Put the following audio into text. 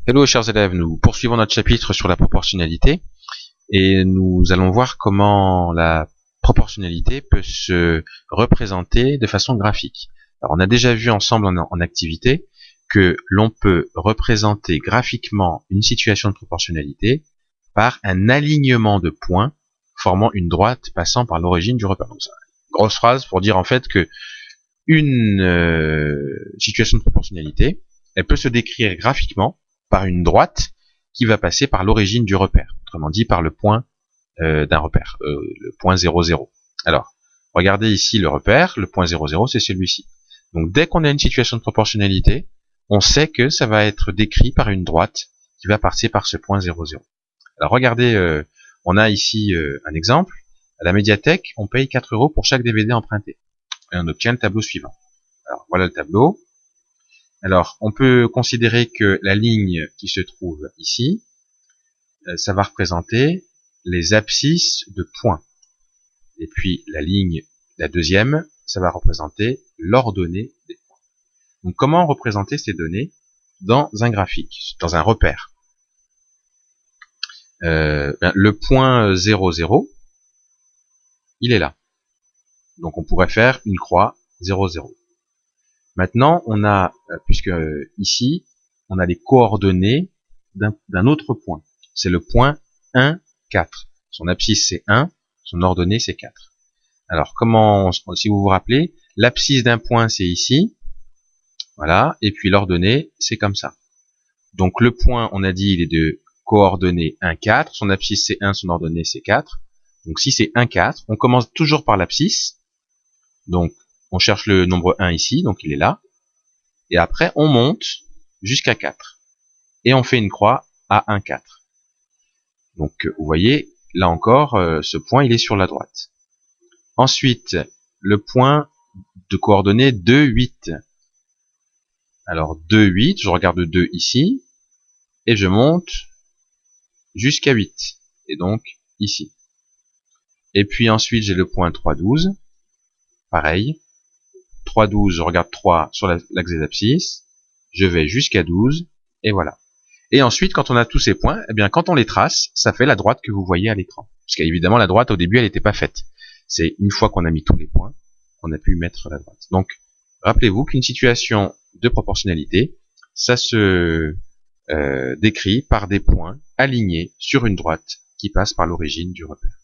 Hello chers élèves, nous poursuivons notre chapitre sur la proportionnalité et nous allons voir comment la proportionnalité peut se représenter de façon graphique. Alors on a déjà vu ensemble en activité que l'on peut représenter graphiquement une situation de proportionnalité par un alignement de points formant une droite passant par l'origine du repère. Donc, c'est une grosse phrase pour dire en fait que une situation de proportionnalité, elle peut se décrire graphiquement par une droite qui va passer par l'origine du repère, autrement dit par le point d'un repère, le point 0, 0. Alors, regardez ici le repère, le point 0, 0, c'est celui-ci. Donc dès qu'on a une situation de proportionnalité, on sait que ça va être décrit par une droite qui va passer par ce point 0, 0. Alors regardez, on a ici un exemple. À la médiathèque, on paye 4 € pour chaque DVD emprunté. Et on obtient le tableau suivant. Alors voilà le tableau. Alors, on peut considérer que la ligne qui se trouve ici, ça va représenter les abscisses de points. Et puis la ligne, la deuxième, ça va représenter l'ordonnée des points. Donc comment représenter ces données dans un graphique, dans un repère? Le point 0, 0, il est là. Donc on pourrait faire une croix 0, 0. Maintenant, on a, puisque ici, on a les coordonnées d'un autre point. C'est le point 1, 4. Son abscisse, c'est 1, son ordonnée, c'est 4. Alors, comment, si vous vous rappelez, l'abscisse d'un point, c'est ici. Voilà. Et puis l'ordonnée, c'est comme ça. Donc, le point, on a dit, il est de coordonnées 1, 4. Son abscisse, c'est 1, son ordonnée, c'est 4. Donc, si c'est 1, 4, on commence toujours par l'abscisse. Donc, on cherche le nombre 1 ici, donc il est là. Et après, on monte jusqu'à 4. Et on fait une croix à 1, 4. Donc, vous voyez, là encore, ce point, il est sur la droite. Ensuite, le point de coordonnées 2, 8. Alors, 2, 8, je regarde 2 ici, et je monte jusqu'à 8. Et donc, ici. Et puis ensuite, j'ai le point 3, 12. Pareil. 3, 12, je regarde 3 sur l'axe des abscisses. Je vais jusqu'à 12, et voilà. Et ensuite, quand on a tous ces points, eh bien, quand on les trace, ça fait la droite que vous voyez à l'écran. Parce qu'évidemment, la droite, au début, elle n'était pas faite. C'est une fois qu'on a mis tous les points, qu'on a pu mettre la droite. Donc, rappelez-vous qu'une situation de proportionnalité, ça se décrit par des points alignés sur une droite qui passe par l'origine du repère.